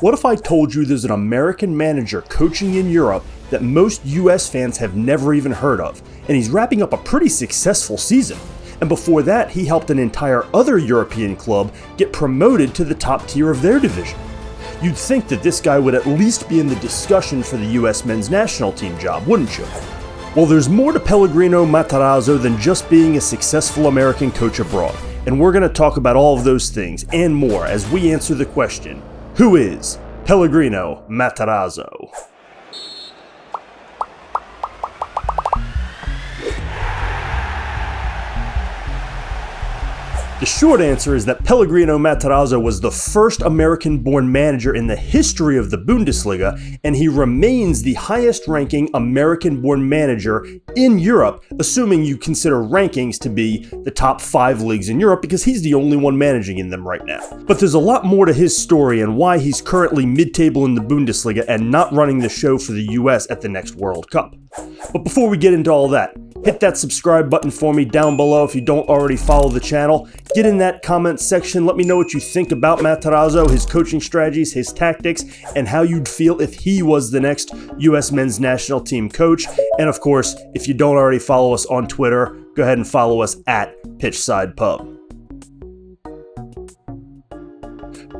What if I told you there's an American manager coaching in Europe that most US fans have never even heard of, and he's wrapping up a pretty successful season? And before that, he helped an entire other European club get promoted to the top tier of their division. You'd think that this guy would at least be in the discussion for the US men's national team job, wouldn't you? Well, there's more to Pellegrino Matarazzo than just being a successful American coach abroad, and we're going to talk about all of those things and more as we answer the question, who is Pellegrino Matarazzo? The short answer is that Pellegrino Matarazzo was the first American-born manager in the history of the Bundesliga, and he remains the highest-ranking American-born manager in Europe, assuming you consider rankings to be the top 5 leagues in Europe, because he's the only one managing in them right now. But there's a lot more to his story and why he's currently mid-table in the Bundesliga and not running the show for the US at the next World Cup. But before we get into all that, hit that subscribe button for me down below if you don't already follow the channel. Get in that comment section, let me know what you think about Matarazzo, his coaching strategies, his tactics, and how you'd feel if he was the next US men's national team coach. And of course, if you don't already follow us on Twitter, go ahead and follow us at Pitchside Pub.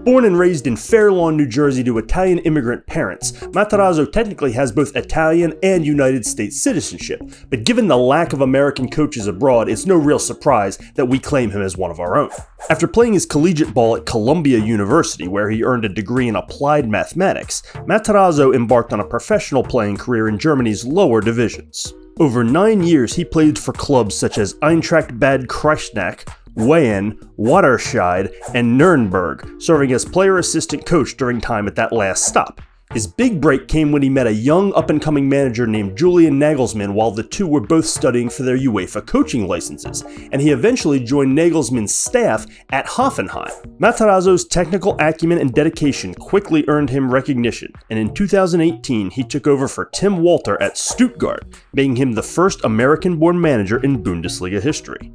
Born and raised in Fair Lawn, New Jersey to Italian immigrant parents, Matarazzo technically has both Italian and United States citizenship, but given the lack of American coaches abroad, it's no real surprise that we claim him as one of our own. After playing his collegiate ball at Columbia University, where he earned a degree in applied mathematics, Matarazzo embarked on a professional playing career in Germany's lower divisions. Over 9 years, he played for clubs such as Eintracht Bad Kreuznach, Wien, Waterscheid, and Nuremberg, serving as player-assistant coach during time at that last stop. His big break came when he met a young up-and-coming manager named Julian Nagelsmann while the two were both studying for their UEFA coaching licenses, and he eventually joined Nagelsmann's staff at Hoffenheim. Matarazzo's technical acumen and dedication quickly earned him recognition, and in 2018 he took over for Tim Walter at Stuttgart, making him the first American-born manager in Bundesliga history.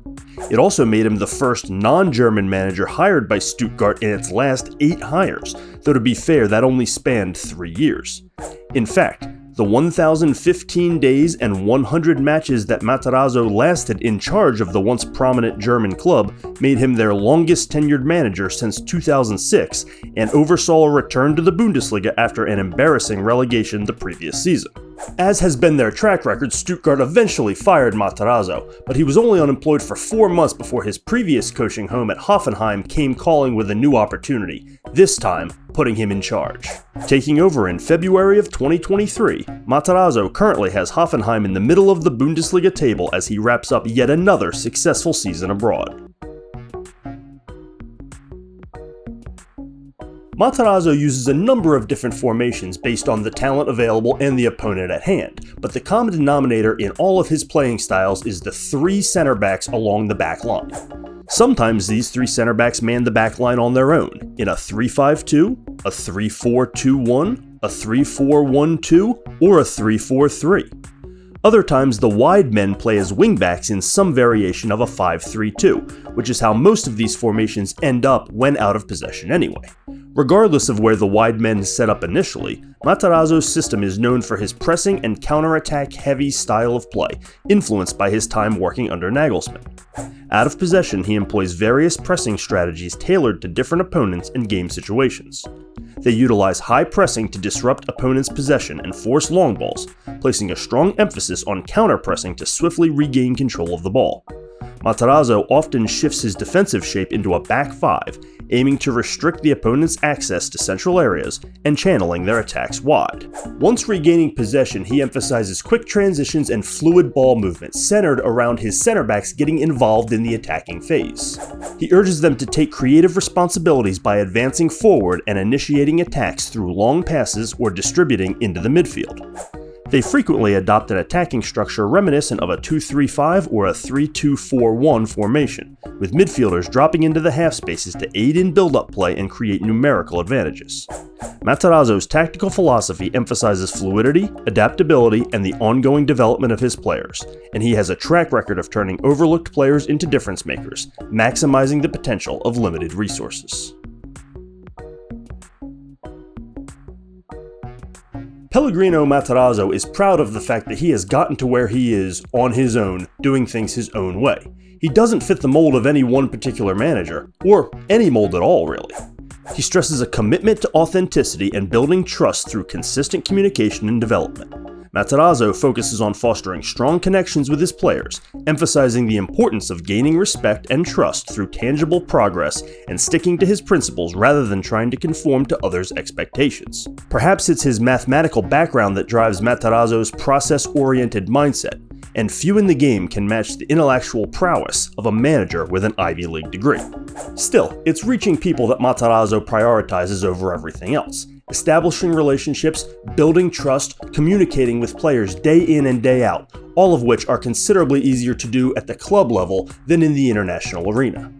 It also made him the first non-German manager hired by Stuttgart in its last 8 hires, though to be fair, that only spanned 3 years. In fact, the 1,015 days and 100 matches that Matarazzo lasted in charge of the once prominent German club made him their longest tenured manager since 2006 and oversaw a return to the Bundesliga after an embarrassing relegation the previous season. As has been their track record, Stuttgart eventually fired Matarazzo, but he was only unemployed for 4 months before his previous coaching home at Hoffenheim came calling with a new opportunity, this time putting him in charge. Taking over in February of 2023, Matarazzo currently has Hoffenheim in the middle of the Bundesliga table as he wraps up yet another successful season abroad. Matarazzo uses a number of different formations based on the talent available and the opponent at hand, but the common denominator in all of his playing styles is the 3 center backs along the back line. Sometimes these 3 center backs man the back line on their own, in a 3-5-2, a 3-4-2-1, a 3-4-1-2, or a 3-4-3. Other times, the wide men play as wingbacks in some variation of a 5-3-2, which is how most of these formations end up when out of possession anyway. Regardless of where the wide men set up initially, Matarazzo's system is known for his pressing and counterattack heavy style of play, influenced by his time working under Nagelsmann. Out of possession, he employs various pressing strategies tailored to different opponents and game situations. They utilize high pressing to disrupt opponents' possession and force long balls, placing a strong emphasis on counter-pressing to swiftly regain control of the ball. Matarazzo often shifts his defensive shape into a back 5, aiming to restrict the opponent's access to central areas and channeling their attacks wide. Once regaining possession, he emphasizes quick transitions and fluid ball movement centered around his center backs getting involved in the attacking phase. He urges them to take creative responsibilities by advancing forward and initiating attacks through long passes or distributing into the midfield. They frequently adopt an attacking structure reminiscent of a 2-3-5 or a 3-2-4-1 formation, with midfielders dropping into the half spaces to aid in build-up play and create numerical advantages. Matarazzo's tactical philosophy emphasizes fluidity, adaptability, and the ongoing development of his players, and he has a track record of turning overlooked players into difference makers, maximizing the potential of limited resources. Pellegrino Matarazzo is proud of the fact that he has gotten to where he is on his own, doing things his own way. He doesn't fit the mold of any one particular manager, or any mold at all, really. He stresses a commitment to authenticity and building trust through consistent communication and development. Matarazzo focuses on fostering strong connections with his players, emphasizing the importance of gaining respect and trust through tangible progress and sticking to his principles rather than trying to conform to others' expectations. Perhaps it's his mathematical background that drives Matarazzo's process-oriented mindset, and few in the game can match the intellectual prowess of a manager with an Ivy League degree. Still, it's reaching people that Matarazzo prioritizes over everything else. Establishing relationships, building trust, communicating with players day in and day out, all of which are considerably easier to do at the club level than in the international arena.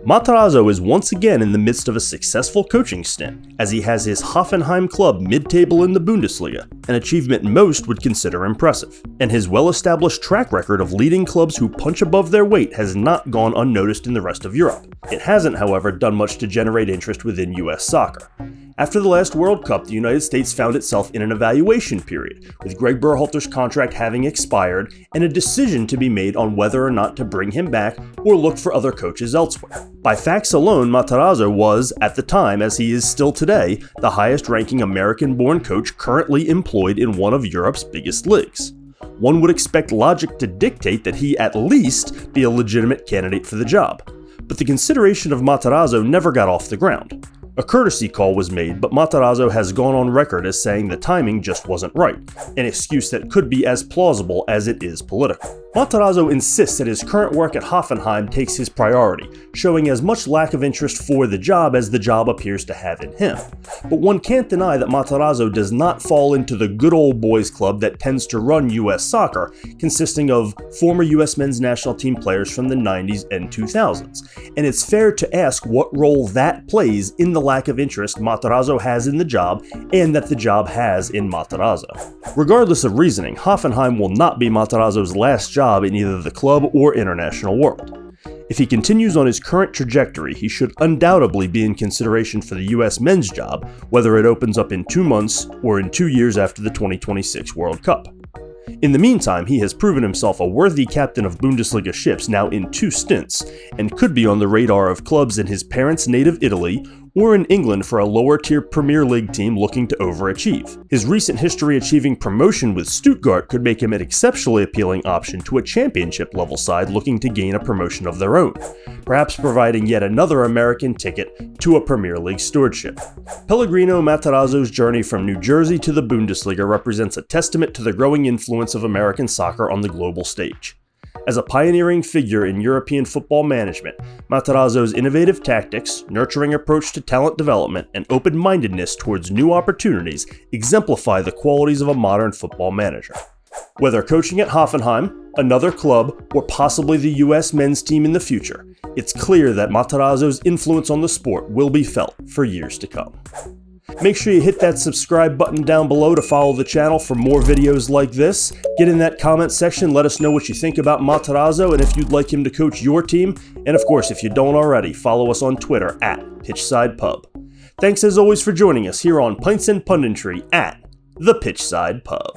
Matarazzo is once again in the midst of a successful coaching stint, as he has his Hoffenheim club mid-table in the Bundesliga, an achievement most would consider impressive. And his well-established track record of leading clubs who punch above their weight has not gone unnoticed in the rest of Europe. It hasn't, however, done much to generate interest within US soccer. After the last World Cup, the United States found itself in an evaluation period, with Greg Berhalter's contract having expired and a decision to be made on whether or not to bring him back or look for other coaches elsewhere. By facts alone, Matarazzo was, at the time as he is still today, the highest-ranking American-born coach currently employed in one of Europe's biggest leagues. One would expect logic to dictate that he at least be a legitimate candidate for the job, but the consideration of Matarazzo never got off the ground. A courtesy call was made, but Matarazzo has gone on record as saying the timing just wasn't right, an excuse that could be as plausible as it is political. Matarazzo insists that his current work at Hoffenheim takes his priority, showing as much lack of interest for the job as the job appears to have in him. But one can't deny that Matarazzo does not fall into the good old boys club that tends to run US soccer, consisting of former US men's national team players from the 90s and 2000s, and it's fair to ask what role that plays in the lack of interest Matarazzo has in the job and that the job has in Matarazzo. Regardless of reasoning, Hoffenheim will not be Matarazzo's last job in either the club or international world. If he continues on his current trajectory, he should undoubtedly be in consideration for the US men's job, whether it opens up in 2 months or in 2 years after the 2026 World Cup. In the meantime, he has proven himself a worthy captain of Bundesliga ships now in 2 stints, and could be on the radar of clubs in his parents' native Italy or in England for a lower-tier Premier League team looking to overachieve. His recent history achieving promotion with Stuttgart could make him an exceptionally appealing option to a championship-level side looking to gain a promotion of their own, perhaps providing yet another American ticket to a Premier League stewardship. Pellegrino Matarazzo's journey from New Jersey to the Bundesliga represents a testament to the growing influence of American soccer on the global stage. As a pioneering figure in European football management, Matarazzo's innovative tactics, nurturing approach to talent development, and open-mindedness towards new opportunities exemplify the qualities of a modern football manager. Whether coaching at Hoffenheim, another club, or possibly the US men's team in the future, it's clear that Matarazzo's influence on the sport will be felt for years to come. Make sure you hit that subscribe button down below to follow the channel for more videos like this. Get in that comment section, let us know what you think about Matarazzo and if you'd like him to coach your team. And of course, if you don't already, follow us on Twitter at Pitchside Pub. Thanks as always for joining us here on Pints and Punditry at the Pitchside Pub.